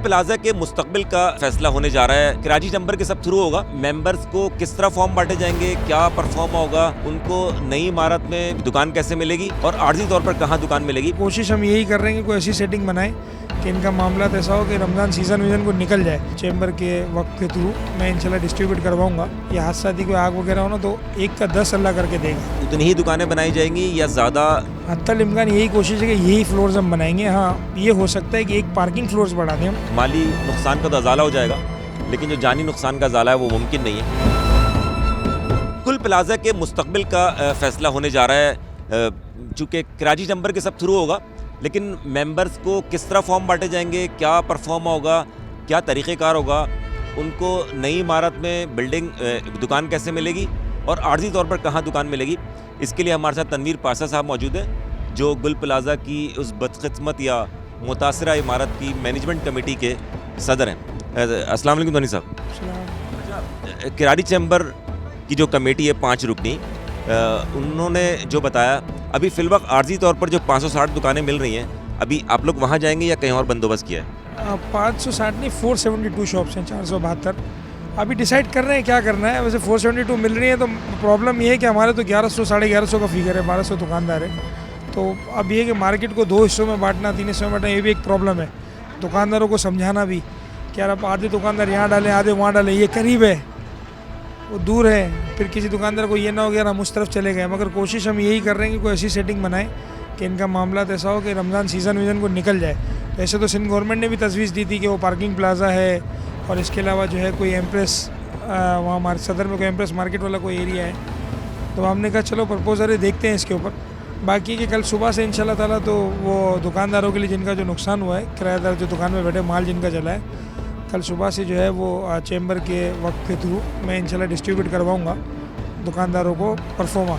Plaza के मुस्तकबिल का फैसला होने जा रहा है। कराची चैम्बर के सब थ्रू होगा। मेंबर्स को किस तरह फॉर्म बांटे जाएंगे, क्या परफॉर्म होगा, उनको नई इमारत में दुकान कैसे मिलेगी और आर्जी तौर पर कहाँ दुकान मिलेगी। कोशिश हम यही कर रहे हैं कि कोई ऐसी सेटिंग बनाए कि इनका मामला ऐसा हो कि रमज़ान सीज़न को निकल जाए। चैम्बर के वक्त के थ्रू मैं इंशाल्लाह डिस्ट्रीब्यूट करवाऊंगा। ये हादसाती कोई आग वगैरह हो ना तो एक का 10 अल्लाह करके देगा। उतनी ही दुकानें बनाई जाएंगी या ज़्यादा? हत्तल इम्कान यही कोशिश है कि यही फ्लोर्स हम बनाएंगे। हाँ, ये हो सकता है कि एक पार्किंग फ्लोर्स बढ़ा दें हम। माली नुकसान का तो अजाला हो जाएगा, लेकिन जो जानी नुकसान का अजाला है वो मुमकिन नहीं है। कुल प्लाजा के मुस्तकबिल का फैसला होने जा रहा है। चूँकि कराची चैम्बर के सब थ्रू होगा, लेकिन मेंबर्स को किस तरह फॉर्म बांटे जाएंगे, क्या परफॉर्म होगा, क्या तरीक़ेकार होगा, उनको नई इमारत में बिल्डिंग दुकान कैसे मिलेगी और आर्जी तौर पर कहाँ दुकान मिलेगी, इसके लिए हमारे साथ तनवीर पासा साहब मौजूद हैं, जो गुल प्लाजा की उस बदकिस्मत या मुतासरा इमारत की मैनेजमेंट कमेटी के सदर हैं। अस्सलाम वालेकुम तनवीर साहब। कराची चैम्बर की जो कमेटी है 5 रुकनी, उन्होंने जो बताया अभी फ़िलवक्त आर्जी तौर पर जो 560 दुकानें मिल रही हैं, अभी आप लोग वहाँ जाएंगे या कहीं और बंदोबस्त किया है? 560 नहीं, 472 शॉप्स हैं, 472। अभी डिसाइड कर रहे हैं क्या करना है। वैसे 472 मिल रही है तो प्रॉब्लम ये है कि हमारे तो 1100 साढ़े 1100 का फिगर है, 1200 दुकानदार है। तो अब ये कि मार्केट को 2 हिस्सों में बांटना, 3 हिस्सों में बांटना, ये भी एक प्रॉब्लम है। दुकानदारों को समझाना भी कि यार आप आधे दुकानदार यहाँ डालें, आधे वहाँ डालें, ये करीब है वो दूर है। फिर किसी दुकानदार को ये ना हो गया हम उस तरफ चले गए। मगर कोशिश हम यही कर रहे हैं कि कोई ऐसी सेटिंग बनाए कि इनका मामला ऐसा हो कि रमज़ान सीज़न को निकल जाए। ऐसे तो सिंध गवर्नमेंट ने भी तजवीज़ दी थी कि वो पार्किंग प्लाजा है और इसके अलावा जो है कोई एम्प्रेस, वहाँ हमारे सदर में कोई एम्प्रेस मार्केट वाला कोई एरिया है। तो हमने कहा चलो प्रपोजल देखते हैं इसके ऊपर। बाकी कि कल सुबह से इंशाल्लाह ताला तो वो दुकानदारों के लिए जिनका जो नुकसान हुआ है, किराएदार जो दुकान में बैठे, माल जिनका चला है, कल सुबह से जो है वो चैम्बर के वक्त के थ्रू मैं इंशाल्लाह डिस्ट्रीब्यूट करवाऊंगा दुकानदारों को परफॉर्मा।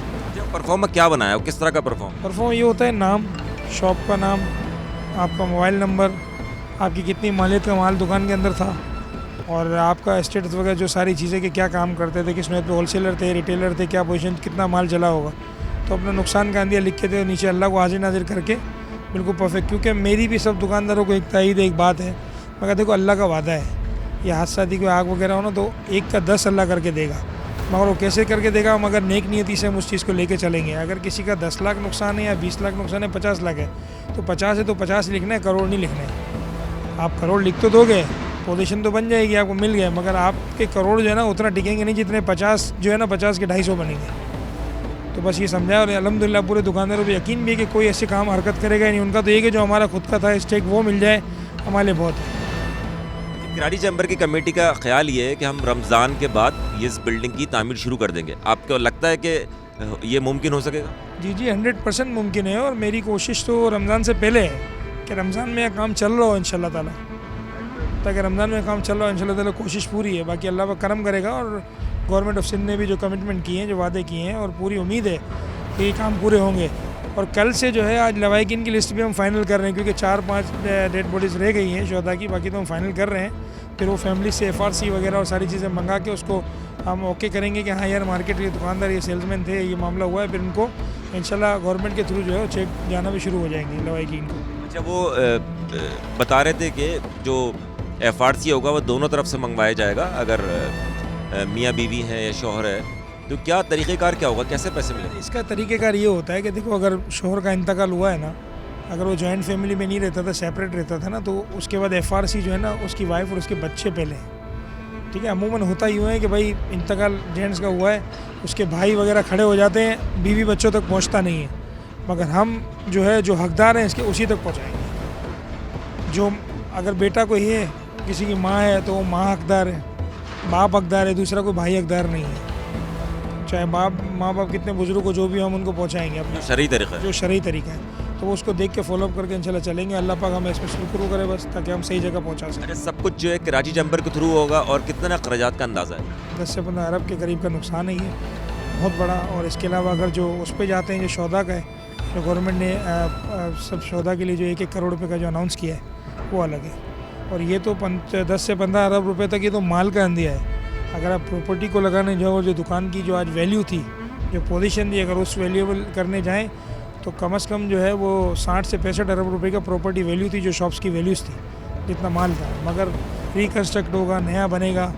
परफॉर्मा क्या बनाया है, किस तरह का परफॉर्म ये होता है नाम, शॉप का नाम, आपका मोबाइल नंबर, आपकी कितनी मालियत का माल दुकान के अंदर था और आपका स्टेटस वगैरह, जो सारी चीज़ें कि क्या काम करते थे, किस नौयत पे होलसेलर थे, रिटेलर थे, क्या पोजीशन, कितना माल चला होगा। तो अपना नुकसान का अंदिया लिख के थे, नीचे अल्लाह को हाजिर नाजिर करके बिल्कुल परफेक्ट। क्योंकि मेरी भी सब दुकानदारों को एक तायद एक बात है, मगर देखो अल्लाह का वादा है। ये हादसाती कोई आग वगैरह हो ना तो एक का 10 अल्लाह करके देगा। मगर वो कैसे करके देगा, मगर नेक नियति से हम उस चीज़ को लेके चलेंगे। अगर किसी का 10 लाख नुकसान है या 20 लाख नुकसान है, 50 लाख है, तो 50 है तो 50 लिखना है, करोड़ नहीं लिखना है। आप करोड़ लिख तो दोगे, पोजीशन तो बन जाएगी, आपको मिल गया, मगर आपके करोड़ जो है ना उतना टिकेंगे नहीं जितने 50 जो है ना 50 के 250 बनेंगे। तो बस ये समझाया और अल्हम्दुलिल्लाह पूरे दुकानदारों पर यकीन भी है कि कोई ऐसे काम हरकत करेगा ही नहीं। उनका तो ये कि जो हमारा खुद का था स्टेक वो मिल जाए, हमारे लिए बहुत है। कराची चैम्बर की कमेटी का ख्याल ये है कि हम रमज़ान के बाद इस बिल्डिंग की तामीर शुरू कर देंगे। आपको लगता है कि ये मुमकिन हो सकेगा? जी 100% मुमकिन है। और मेरी कोशिश तो रमज़ान से पहले है कि रमज़ान में काम चल रहा हो इंशाल्लाह ताला, ताकि रमज़ान में काम चल रहा हो इंशाल्लाह ताला। कोशिश पूरी है, बाकी अल्लाह का करम करेगा। और गवर्नमेंट ऑफ सिंध ने भी जो कमिटमेंट किए हैं, जो वादे किए हैं, और पूरी उम्मीद है कि ये काम पूरे होंगे। और कल से जो है आज लवाहिकीन की लिस्ट भी हम फाइनल कर रहे हैं, क्योंकि 4-5 डेड बॉडीज़ रह गई हैं शोहदा की, बाकी तो हम फाइनल कर रहे हैं। फिर वो फैमिली से FRC वगैरह और सारी चीज़ें मंगा के उसको हम ओके करेंगे कि हाँ यार मार्केट के दुकानदार, ये सेल्समैन थे, ये मामला हुआ है। फिर उनको इंशाल्लाह गवर्नमेंट के थ्रू जो है चेक जाना भी शुरू हो जाएंगे लवाहिकीन को। अच्छा, वो बता रहे थे कि जो FRC होगा वो दोनों तरफ से मंगवाया जाएगा। अगर मियाँ बीवी हैं या शौहर है तो क्या तरीक़ेकार क्या होगा, कैसे पैसे मिलेंगे? इसका तरीक़ेकार ये होता है कि देखो, अगर शौहर का इंतकाल हुआ है ना, अगर वो जॉइंट फैमिली में नहीं रहता था, सेपरेट रहता था ना, तो उसके बाद FRC जो है ना उसकी वाइफ और उसके बच्चे पहले हैं। ठीक है, अमूमन होता यूँ है कि भाई इंतकाल जेंट्स का हुआ है, उसके भाई वगैरह खड़े हो जाते हैं, बीवी बच्चों तक पहुंचता नहीं है। मगर हम जो है जो हकदार हैं इसके उसी तक पहुंचाएंगे। जो अगर बेटा कोई है, किसी की माँ है तो वो माँ हकदार है, बाप हकदार है, दूसरा कोई भाई हकदार नहीं है। चाहे माँ बाप कितने बुजुर्ग हो, जो भी हम उनको पहुँचाएँगे अपना शरई तरीका है, जो शरई तरीका है। तो वो उसको देख के फॉलोअप करके इंशाल्लाह चलेंगे। अल्लाह पाक हमें इसमें शुक्र करे बस, ताकि हम सही जगह पहुंचा सकें। सब कुछ जो है कराची चैम्बर के थ्रू होगा। और कितना अखराजात का अंदाज़ा है? 10 से 15 अरब के करीब का नुकसान है ये, बहुत बड़ा। और इसके अलावा अगर जो उस पर जाते हैं, जो शौदा का है, जो गवर्नमेंट ने सब शौदा के लिए जो 1-1 करोड़ रुपये का जो अनाउंस किया है वो अलग है। और ये तो 10 से 15 अरब रुपये तक ये तो माल का अंदिया है। अगर आप प्रॉपर्टी को लगाने जाओ, जो दुकान की जो आज वैल्यू थी, जो पोजीशन थी, अगर उस वैल्यूएबल करने जाएँ तो कम से कम जो है वो 60 से 65 अरब रुपए का प्रॉपर्टी वैल्यू थी, जो शॉप्स की वैल्यूज़ थी। जितना माल था, मगर रिकन्स्ट्रक्ट होगा, नया बनेगा,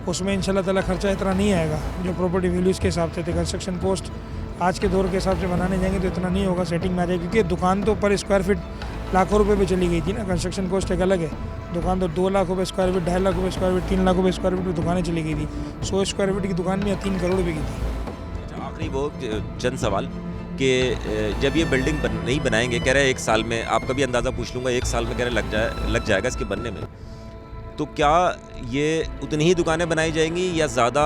उसमें इंशाल्लाह ताला खर्चा इतना नहीं आएगा जो प्रॉपर्टी वैल्यूज़ के हिसाब से थे। कंस्ट्रक्शन कॉस्ट आज के दौर के हिसाब से बनाने जाएंगे तो इतना नहीं होगा, सेटिंग में आ जाएगी, क्योंकि दुकान तो पर स्क्वायर फीट लाखों रुपए पे चली गई थी ना। कंस्ट्रक्शन कॉस्ट एक अलग है, दुकान तो 2 लाख रुपये स्क्वायर फीट, 2.5 लाख रुपये स्क्वायर फीट, 3 लाख रुपये स्क्वायर फीट पर दुकानें चली गई थी। 100 स्क्वायर फीट की दुकान में 3 करोड़ रुपये की थी। आखिरी वो चंद सवाल कि जब ये बिल्डिंग नहीं बनाएंगे, कह रहे हैं 1 साल में, आपका भी अंदाज़ा पूछ लूँगा, 1 साल में कह रहे लग जाएगा इसके बनने में, तो क्या ये उतनी ही दुकानें बनाई जाएंगी या ज़्यादा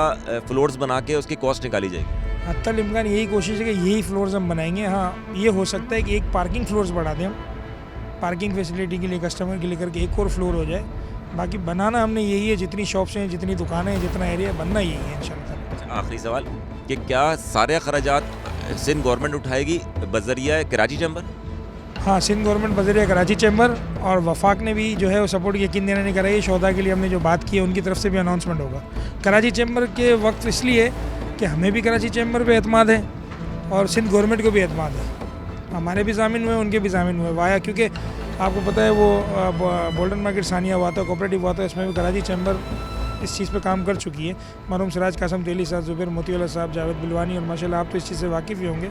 फ्लोर्स बना के उसकी कॉस्ट निकाली जाएगी? हत्तल इम्कान यही कोशिश है कि यही फ्लोर्स हम बनाएंगे। हाँ, ये हो सकता है कि एक पार्किंग फ्लोर्स बढ़ा दें हम, पार्किंग फैसिलिटी के लिए कस्टमर के लिए करके एक और फ्लोर हो जाए। बाकी बनाना हमने यही है, जितनी शॉप्स हैं, जितनी दुकानें हैं, जितना एरिया बनना यही है इंशाल्लाह। आखिरी सवाल कि क्या सारे खर्चात सिंध गवर्नमेंट उठाएगी बजरिया कराची चैम्बर? हाँ, सिंध गवर्नमेंट बजरिया कराची चैम्बर और वफाक ने भी जो है वो सपोर्ट यकीन देने नहीं कराई। शौदा के लिए हमने जो बात की है उनकी तरफ से भी अनाउंसमेंट होगा। कराची चैम्बर के वक्त इसलिए कि हमें भी कराची चैम्बर पे एतमाद है और सिंध गवर्नमेंट को भी एतमाद है। हमारे भी ज़ामिन हुए, उनके भी ज़ामिन हुए वाया, क्योंकि आपको पता है वो गोल्डन मार्केट सानिया हुआ था, कोऑपरेटिव हुआ था, इसमें भी कराची चैम्बर इस चीज़ पे काम कर चुकी है। मरहूम सिराज कासम तेली साहब, ज़ुबैर मोतीवाला साहब, जावेद बिलवानी, और माशाल्लाह आप तो इस चीज़ से वाकिफ़ ही होंगे।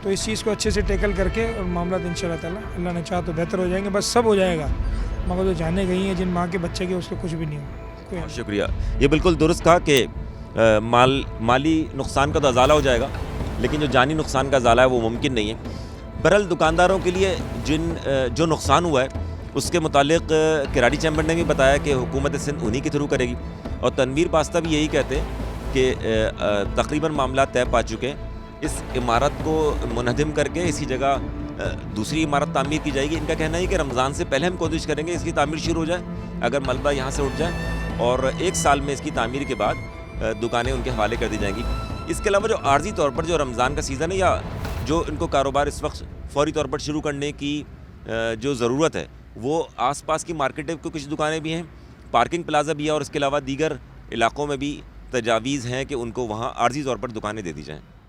तो इस चीज़ को अच्छे से टैकल करके और मामला इंशाल्लाह ताला अल्लाह ने चाहा तो बेहतर हो जाएंगे। बस सब हो जाएगा, मगर जो जाने गई हैं जिन माँ के बच्चे के, उसको कुछ भी नहीं हो। बहुत शुक्रिया। ये बिल्कुल दुरुस्त कहा कि माली नुकसान का तो अजाला हो जाएगा, लेकिन जो जानी नुकसान का अजाला है वो मुमकिन नहीं है। बहरहाल दुकानदारों के लिए जो नुकसान हुआ है उसके मुतालिक कराची चैम्बर ने भी बताया कि हुकूमत सिंध उन्हीं के थ्रू करेगी, और तनवीर पास्ता भी यही कहते हैं कि तकरीबन मामला तय पा चुके हैं। इस इमारत को मुनहदिम करके इसी जगह दूसरी इमारत तामीर की जाएगी। इनका कहना है कि रमज़ान से पहले हम कोशिश करेंगे इसकी तामीर शुरू हो जाए, अगर मलबा यहाँ से उठ जाए, और 1 साल में इसकी तामीर के बाद दुकानें उनके हवाले कर दी जाएंगी। इसके अलावा जो आर्जी तौर पर जो रमज़ान का सीज़न है या जो इनको कारोबार इस वक्त फौरी तौर पर शुरू करने की जो ज़रूरत है, वो आसपास की मार्केट की कुछ दुकानें भी हैं, पार्किंग प्लाजा भी है, और इसके अलावा दीगर इलाकों में भी तजावीज़ हैं कि उनको वहाँ आर्जी तौर पर दुकानें दे दी जाएँ।